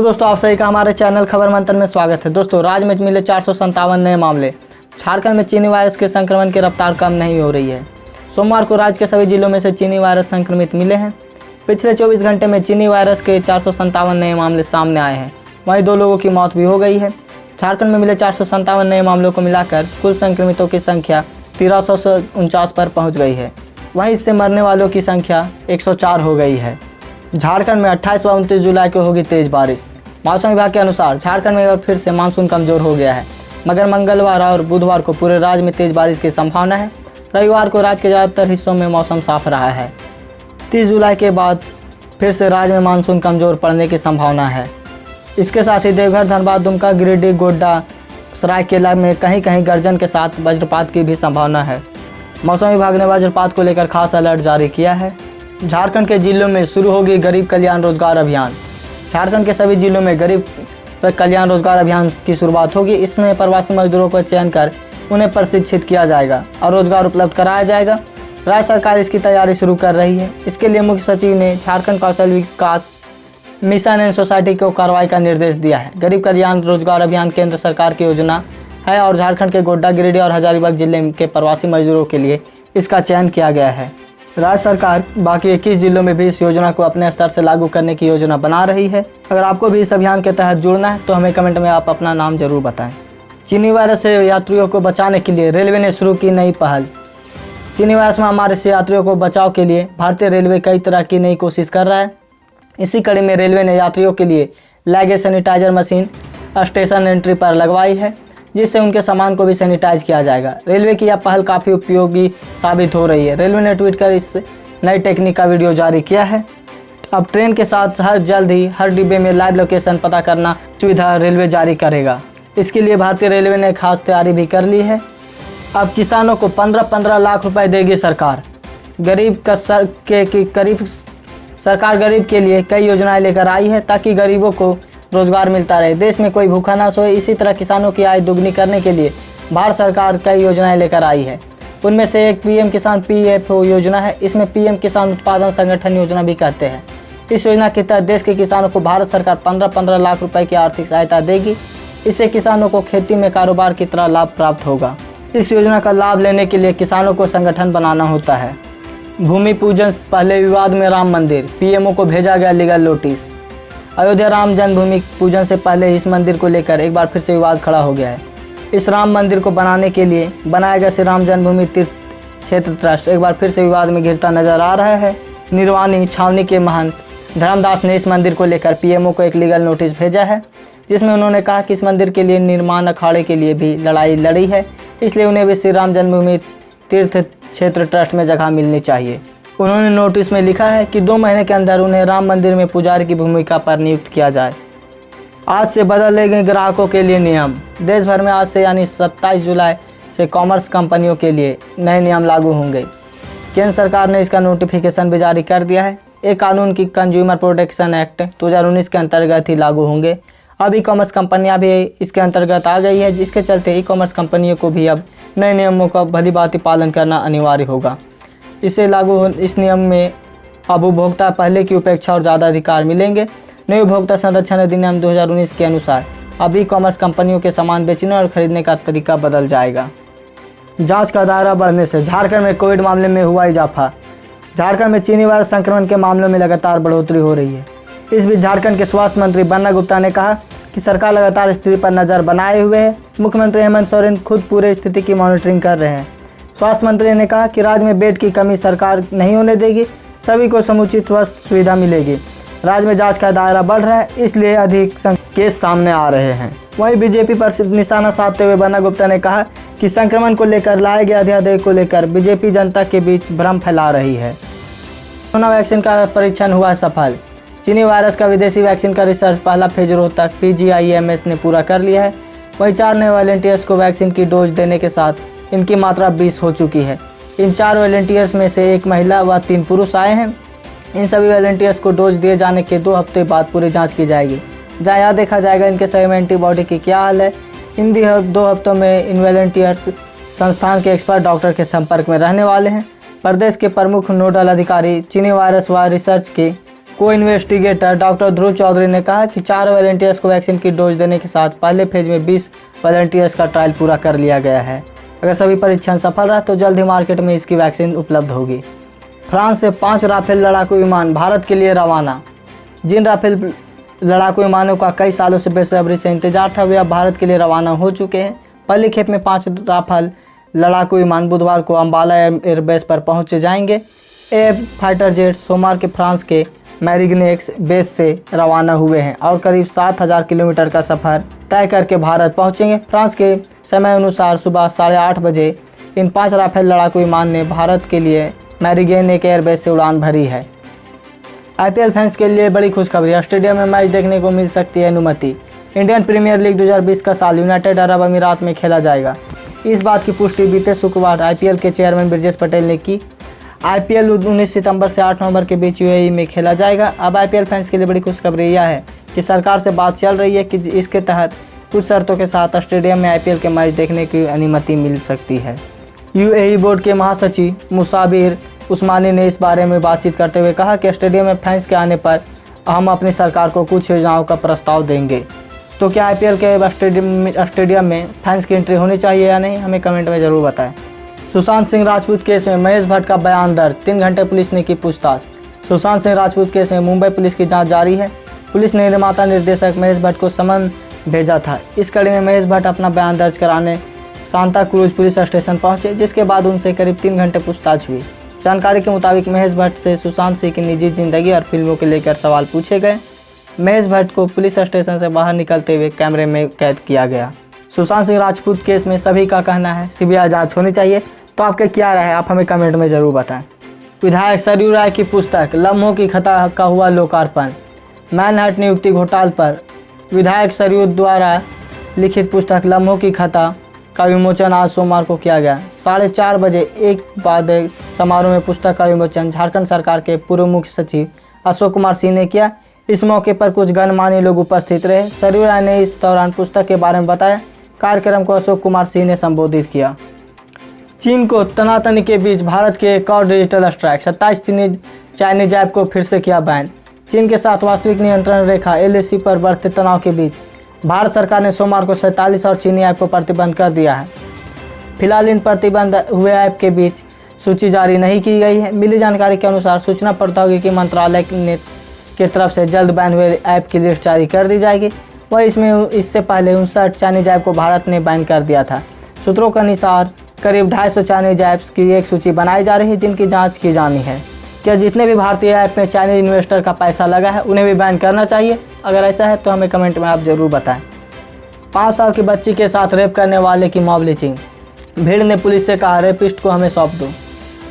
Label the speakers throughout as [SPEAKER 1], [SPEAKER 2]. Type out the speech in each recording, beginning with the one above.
[SPEAKER 1] दोस्तों, आप सभी का हमारे चैनल खबर मंथन में स्वागत है। दोस्तों, राज्य में मिले 457 नए मामले। झारखंड में चीनी वायरस के संक्रमण की रफ्तार कम नहीं हो रही है। सोमवार को राज्य के सभी जिलों में से चीनी वायरस संक्रमित मिले हैं। पिछले 24 घंटे में चीनी वायरस के 457 नए मामले सामने आए हैं। वहीं 2 लोगों की मौत भी हो गई है। झारखंड में मिले 457 नए मामलों को मिलाकर कुल संक्रमितों की संख्या 1349 पर पहुँच गई है। वहीं इससे मरने वालों की संख्या 104 हो गई है। झारखंड में 28 व 29 जुलाई को होगी तेज बारिश। मौसम विभाग के अनुसार झारखंड में एक बार फिर से मानसून कमजोर हो गया है, मगर मंगलवार और बुधवार को पूरे राज्य में तेज बारिश की संभावना है। रविवार को राज्य के ज़्यादातर हिस्सों में मौसम साफ रहा है। 30 जुलाई के बाद फिर से राज्य में मानसून कमजोर पड़ने की संभावना है। इसके साथ ही देवघर, धनबाद, दुमका, गिरिडीह, गोड्डा, सरायकेला में कहीं कहीं गर्जन के साथ वज्रपात की भी संभावना है। मौसम विभाग ने वज्रपात को लेकर खास अलर्ट जारी किया है। झारखंड के जिलों में शुरू होगी गरीब कल्याण रोजगार अभियान। झारखंड के सभी जिलों में गरीब कल्याण रोजगार अभियान की शुरुआत होगी। इसमें प्रवासी मजदूरों का चयन कर उन्हें प्रशिक्षित किया जाएगा और रोजगार उपलब्ध कराया जाएगा। राज्य सरकार इसकी तैयारी शुरू कर रही है। इसके लिए मुख्य सचिव ने झारखंड कौशल विकास मिशन एंड सोसाइटी को कार्रवाई का निर्देश दिया है। गरीब कल्याण रोजगार अभियान केंद्र सरकार की योजना है और झारखंड के गोड्डा, गिरिडीह और हजारीबाग जिले के प्रवासी मजदूरों के लिए इसका चयन किया गया है। राज्य सरकार बाकी 21 जिलों में भी इस योजना को अपने स्तर से लागू करने की योजना बना रही है। अगर आपको भी इस अभियान के तहत जुड़ना है तो हमें कमेंट में आप अपना नाम जरूर बताएं। चीनी वायरस से यात्रियों को बचाने के लिए रेलवे ने शुरू की नई पहल। चीनी वायरस महामारी से यात्रियों को बचाव के लिए भारतीय रेलवे कई तरह की नई कोशिश कर रहा है। इसी कड़ी में रेलवे ने यात्रियों के लिए luggage sanitiser machine station entry पर लगवाई है, जिससे उनके सामान को भी सैनिटाइज किया जाएगा। रेलवे की यह पहल काफ़ी उपयोगी साबित हो रही है। रेलवे ने ट्वीट कर इस नई टेक्निक का वीडियो जारी किया है। अब ट्रेन के साथ जल्द ही हर डिब्बे में लाइव लोकेशन पता करना सुविधा रेलवे जारी करेगा। इसके लिए भारतीय रेलवे ने खास तैयारी भी कर ली है। अब किसानों को 15-15 लाख रुपए देगी सरकार। सरकार गरीब के लिए कई योजनाएं लेकर आई है ताकि गरीबों को रोजगार मिलता रहे, देश में कोई भूखा ना सोए। इसी तरह किसानों की आय दुगनी करने के लिए भारत सरकार कई योजनाएं लेकर आई है। उनमें से एक पीएम किसान PFO योजना है। इसमें पीएम किसान उत्पादन संगठन योजना भी कहते हैं। इस योजना के तहत देश के किसानों को भारत सरकार 15-15 लाख रुपए की आर्थिक सहायता देगी। इससे किसानों को खेती में कारोबार की तरह लाभ प्राप्त होगा। इस योजना का लाभ लेने के लिए किसानों को संगठन बनाना होता है। भूमि पूजन से पहले विवाद में राम मंदिर, PMO को भेजा गया लीगल नोटिस। अयोध्या राम जन्मभूमि पूजन से पहले इस मंदिर को लेकर एक बार फिर से विवाद खड़ा हो गया है। इस राम मंदिर को बनाने के लिए बनाया गया श्री राम जन्मभूमि तीर्थ क्षेत्र ट्रस्ट एक बार फिर से विवाद में घिरता नजर आ रहा है। निर्वाणी छावनी के महंत धर्मदास ने इस मंदिर को लेकर PMO को एक लीगल नोटिस भेजा है, जिसमें उन्होंने कहा कि इस मंदिर के लिए निर्माण अखाड़े के लिए भी लड़ाई लड़ी है, इसलिए उन्हें भी श्री राम जन्मभूमि तीर्थ क्षेत्र ट्रस्ट में जगह मिलनी चाहिए। उन्होंने नोटिस में लिखा है कि 2 महीने के अंदर उन्हें राम मंदिर में पुजारी की भूमिका पर नियुक्त किया जाए। आज से बदले गए ग्राहकों के लिए नियम। देश भर में आज से यानी 27 जुलाई से कॉमर्स कंपनियों के लिए नए नियम लागू होंगे। केंद्र सरकार ने इसका नोटिफिकेशन भी जारी कर दिया है। एक कानून की कंज्यूमर प्रोटेक्शन एक्ट 2019 के अंतर्गत ही लागू होंगे। अब ई कॉमर्स कंपनियाँ भी इसके अंतर्गत आ गई है, जिसके चलते ई कॉमर्स कंपनियों को भी अब नए नियमों का भलीभांति पालन करना अनिवार्य होगा। इस नियम में अब उपभोक्ता पहले की अपेक्षा और ज़्यादा अधिकार मिलेंगे। नए उपभोक्ता संरक्षण अधिनियम 2019 के अनुसार अब ई कॉमर्स कंपनियों के सामान बेचने और खरीदने का तरीका बदल जाएगा। जांच का दायरा बढ़ने से झारखंड में कोविड मामले में हुआ इजाफा। झारखंड में चीनी वायरस संक्रमण के मामलों में लगातार बढ़ोतरी हो रही है। इस बीच झारखंड के स्वास्थ्य मंत्री बन्ना गुप्ता ने कहा कि सरकार लगातार स्थिति पर नज़र बनाए हुए है। मुख्यमंत्री हेमंत सोरेन खुद पूरे स्थिति की मॉनिटरिंग कर रहे हैं। स्वास्थ्य मंत्री ने कहा कि राज्य में बेड की कमी सरकार नहीं होने देगी, सभी को समुचित स्वास्थ्य सुविधा मिलेगी। राज्य में जांच का दायरा बढ़ रहा है, इसलिए अधिक केस सामने आ रहे हैं। वहीं बीजेपी पर निशाना साधते हुए बन्ना गुप्ता ने कहा कि संक्रमण को लेकर लाए गए अध्यादेश को लेकर बीजेपी जनता के बीच भ्रम फैला रही है। कोरोना वैक्सीन का परीक्षण हुआ सफल। चीनी वायरस का विदेशी वैक्सीन का रिसर्च पहला फेज रोहतक PGIMS ने पूरा कर लिया है। वहीं 4 नए वॉलंटियर्स को वैक्सीन की डोज देने के साथ इनकी मात्रा 20 हो चुकी है। इन 4 वॉलंटियर्स में से 1 महिला व 3 पुरुष आए हैं। इन सभी वॉलंटियर्स को डोज दिए जाने के 2 हफ्ते बाद पूरी जांच की जाएगी, जहाँ यह देखा जाएगा इनके सही में एंटीबॉडी की क्या हाल है। इन 2 हफ्तों में इन वॉलंटियर्स संस्थान के एक्सपर्ट डॉक्टर के संपर्क में रहने वाले हैं। प्रदेश के प्रमुख नोडल अधिकारी चीनी वायरस व रिसर्च के को इन्वेस्टिगेटर डॉक्टर ध्रुव चौधरी ने कहा कि 4 वॉलंटियर्स को वैक्सीन की डोज देने के साथ पहले फेज में 20 वॉलंटियर्स का ट्रायल पूरा कर लिया गया है। अगर सभी परीक्षण सफल रहा तो जल्द ही मार्केट में इसकी वैक्सीन उपलब्ध होगी। फ्रांस से 5 राफेल लड़ाकू विमान भारत के लिए रवाना। जिन राफेल लड़ाकू विमानों का कई सालों से बेसब्री से इंतजार था वे अब भारत के लिए रवाना हो चुके हैं। पहली खेप में 5 राफेल लड़ाकू विमान बुधवार को अम्बाला एयरबेस पर पहुंच जाएंगे। एयर फाइटर जेट सोमवार के फ्रांस के मैरिग्नेक्स बेस से रवाना हुए हैं और करीब 7000 किलोमीटर का सफ़र तय करके भारत पहुंचेंगे। फ्रांस के समय अनुसार सुबह 8:30 बजे इन 5 राफेल लड़ाकू विमान ने भारत के लिए मैरिग्नेक एयरबेस से उड़ान भरी है। आईपीएल फैंस के लिए बड़ी खुशखबरी, स्टेडियम में मैच देखने को मिल सकती है अनुमति। इंडियन प्रीमियर लीग 2020 का साल यूनाइटेड अरब अमीरात में खेला जाएगा। इस बात की पुष्टि बीते शुक्रवार आईपीएल के चेयरमैन ब्रजेश पटेल ने की। आईपीएल 19 सितंबर से 8 नवंबर के बीच यूएई में खेला जाएगा। अब आईपीएल फैंस के लिए बड़ी खुशखबरी यह है कि सरकार से बात चल रही है कि इसके तहत कुछ शर्तों के साथ स्टेडियम में आईपीएल के मैच देखने की अनुमति मिल सकती है। यूएई बोर्ड के महासचिव मुसाबिर उस्मानी ने इस बारे में बातचीत करते हुए कहा कि स्टेडियम में फैंस के आने पर हम अपनी सरकार को कुछ योजनाओं का प्रस्ताव देंगे। तो क्या आईपीएल के स्टेडियम में फैंस की एंट्री होनी चाहिए या नहीं, हमें कमेंट में ज़रूर बताएं। सुशांत सिंह राजपूत केस में महेश भट्ट का बयान दर्ज, 3 घंटे पुलिस ने की पूछताछ। सुशांत सिंह राजपूत केस में मुंबई पुलिस की जांच जारी है। पुलिस ने निर्माता निर्देशक महेश भट्ट को समन भेजा था। इस कड़ी में महेश भट्ट अपना बयान दर्ज कराने सांता क्रूज पुलिस स्टेशन पहुंचे, जिसके बाद उनसे करीब 3 घंटे पूछताछ हुई। जानकारी के मुताबिक महेश भट्ट से सुशांत सिंह की निजी जिंदगी और फिल्मों को लेकर सवाल पूछे गए। महेश भट्ट को पुलिस स्टेशन से बाहर निकलते हुए कैमरे में कैद किया गया। सुशांत सिंह राजपूत केस में सभी का कहना है सीबीआई जांच होनी चाहिए। तो आपके क्या राय है, आप हमें कमेंट में ज़रूर बताएं। विधायक सरयू राय की पुस्तक लम्हों की कथा का हुआ लोकार्पण। मैनहट्टन नियुक्ति घोटाले पर विधायक सरयू द्वारा लिखित पुस्तक लम्हों की कथा का विमोचन आज सोमवार को किया गया। 4:30 बजे एक बाद समारोह में पुस्तक का विमोचन झारखंड सरकार के पूर्व मुख्य सचिव अशोक कुमार सिंह ने किया। इस मौके पर कुछ गणमान्य लोग उपस्थित रहे। सरयू राय ने इस दौरान पुस्तक के बारे में बताया। कार्यक्रम को अशोक कुमार सिंह ने संबोधित किया। चीन को तनातनी के बीच भारत के एक और डिजिटल स्ट्राइक, 27 चाइनीज ऐप को फिर से किया बैन। चीन के साथ वास्तविक नियंत्रण रेखा एलएसी पर बढ़ते तनाव के बीच भारत सरकार ने सोमवार को 47 और चीनी ऐप को प्रतिबंध कर दिया है। फिलहाल इन प्रतिबंध हुए ऐप के बीच सूची जारी नहीं की गई है। मिली जानकारी के अनुसार सूचना प्रौद्योगिकी मंत्रालय की तरफ से जल्द बैन हुए ऐप की लिस्ट जारी कर दी जाएगी। वह इससे पहले 59 चाइनीज ऐप को भारत ने बैन कर दिया था। सूत्रों के अनुसार करीब 250 चाइनीज ऐप्स की एक सूची बनाई जा रही है जिनकी जांच की जानी है। क्या जितने भी भारतीय ऐप में चाइनीज इन्वेस्टर का पैसा लगा है उन्हें भी बैन करना चाहिए? अगर ऐसा है तो हमें कमेंट में आप जरूर बताएं। 5 साल की बच्ची के साथ रेप करने वाले की मॉब लिंचिंग। भीड़ ने पुलिस से कहा रेपिस्ट को हमें सौंप दो।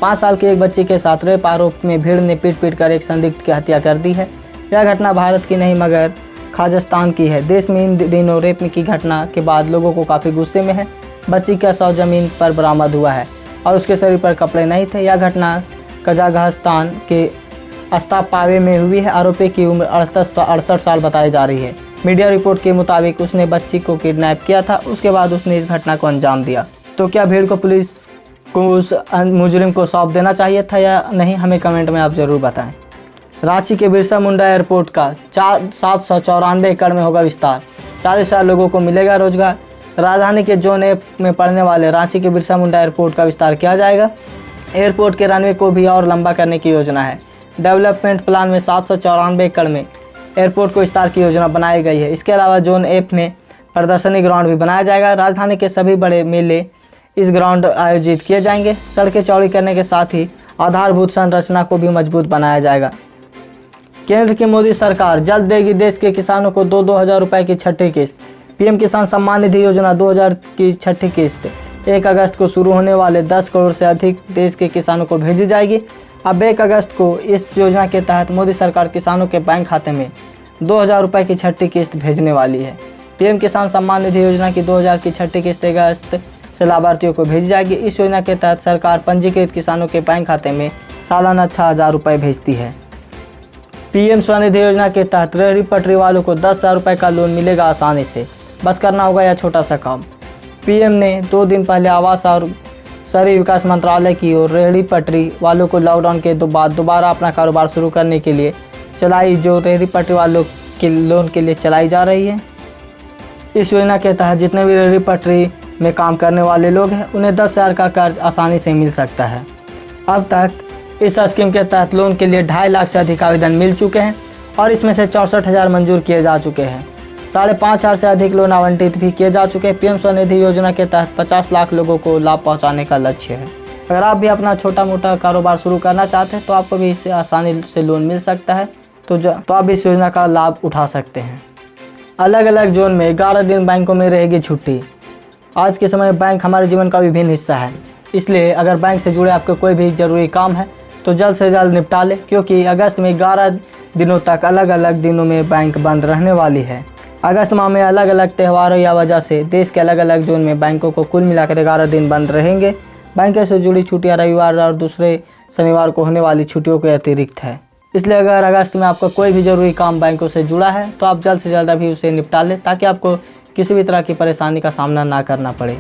[SPEAKER 1] 5 साल की एक बच्ची के साथ रेप आरोप में भीड़ ने पीट कर एक संदिग्ध की हत्या कर दी है। यह घटना भारत की नहीं मगर खाजिस्तान की है। देश में इन दिनों रेप की घटना के बाद लोगों को काफ़ी गुस्से में है। बच्ची का शव जमीन पर बरामद हुआ है और उसके शरीर पर कपड़े नहीं थे। यह घटना कजाकिस्तान के अस्तापावे में हुई है। आरोपी की उम्र 68 साल बताई जा रही है। मीडिया रिपोर्ट के मुताबिक उसने बच्ची को किडनैप किया था। उसके बाद उसने इस घटना को अंजाम दिया। तो क्या भीड़ को पुलिस को उस मुजरिम को सौंप देना चाहिए था या नहीं, हमें कमेंट में आप ज़रूर बताएं। रांची के बिरसा मुंडा एयरपोर्ट का 794 एकड़ में होगा विस्तार। 40,000 लोगों को मिलेगा रोजगार। राजधानी के जोन ए में पड़ने वाले रांची के बिरसा मुंडा एयरपोर्ट का विस्तार किया जाएगा। एयरपोर्ट के रनवे को भी और लंबा करने की योजना है। डेवलपमेंट प्लान में 794 एकड़ में एयरपोर्ट को विस्तार की योजना बनाई गई है। इसके अलावा जोन ए में प्रदर्शनी ग्राउंड भी बनाया जाएगा। राजधानी के सभी बड़े मेले इस ग्राउंड आयोजित किए जाएंगे। सड़कें चौड़ी करने के साथ ही आधारभूत संरचना को भी मजबूत बनाया जाएगा। केंद्र की मोदी सरकार जल्द देगी देश के किसानों को 2-2 हज़ार रुपये की छठी किस्त। पीएम किसान सम्मान निधि योजना 2000 की छठी किस्त 1 अगस्त को शुरू होने वाले 10 करोड़ से अधिक देश के किसानों को भेजी जाएगी। अब 1 अगस्त को इस योजना के तहत मोदी सरकार किसानों के बैंक खाते में 2,000 रुपये की छठी किस्त भेजने वाली है। पीएम किसान सम्मान निधि योजना की 2000 की छठी किस्त 1 अगस्त से लाभार्थियों को भेजी जाएगी। इस योजना के तहत सरकार पंजीकृत किसानों के बैंक खाते में सालाना 6,000 रुपये भेजती है। पीएम स्वनिधि योजना के तहत रेहड़ी पटरी वालों को 10,000 रुपये का लोन मिलेगा आसानी से। बस करना होगा यह छोटा सा काम। पीएम ने 2 दिन पहले आवास और शहरी विकास मंत्रालय की ओर रेहड़ी पटरी वालों को लॉकडाउन के बाद दोबारा अपना कारोबार शुरू करने के लिए चलाई जो रेहड़ी पटरी वालों के लोन के लिए चलाई जा रही है। इस योजना के तहत जितने भी रेहड़ी पटरी में काम करने वाले लोग हैं उन्हें 10,000 का कर्ज आसानी से मिल सकता है। अब तक इस स्कीम के तहत लोन के लिए 2.5 लाख से अधिक आवेदन मिल चुके हैं और इसमें से 64,000 मंजूर किए जा चुके हैं। 5,500 से अधिक लोन आवंटित भी किए जा चुके हैं। पीएम स्वनिधि योजना के तहत 50 लाख लोगों को लाभ पहुंचाने का लक्ष्य है। अगर आप भी अपना छोटा मोटा कारोबार शुरू करना चाहते हैं तो आपको भी इससे आसानी से लोन मिल सकता है, तो आप इस योजना का लाभ उठा सकते हैं। अलग अलग जोन में 11 दिन बैंकों में रहेगी छुट्टी। आज के समय बैंक हमारे जीवन का विभिन्न हिस्सा है, इसलिए अगर बैंक से जुड़े आपके कोई भी ज़रूरी काम है तो जल्द से जल्द निपटा लें, क्योंकि अगस्त में 11 दिनों तक अलग अलग दिनों में बैंक बंद रहने वाली है। अगस्त माह में अलग अलग त्योहारों या वजह से देश के अलग अलग जोन में बैंकों को कुल मिलाकर 11 दिन बंद रहेंगे। बैंकों से जुड़ी छुट्टियां रविवार और दूसरे शनिवार को होने वाली छुट्टियों के अतिरिक्त है। इसलिए अगर अगस्त में आपका कोई भी ज़रूरी काम बैंकों से जुड़ा है तो आप जल्द से जल्द अभी उसे निपटा लें, ताकि आपको किसी भी तरह की परेशानी का सामना ना करना पड़े।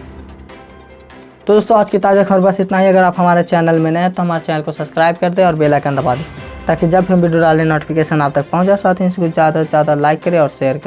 [SPEAKER 1] तो दोस्तों, आज की ताज़ा खबर बस इतना ही। अगर आप हमारे चैनल में नए हैं तो हमारे चैनल को सब्सक्राइब कर दें और बेल आइकन दबा दें, ताकि जब हम वीडियो डालें नोटिफिकेशन आप तक पहुँच जाए। साथ ही इसको ज़्यादा से ज़्यादा लाइक करें और शेयर करें।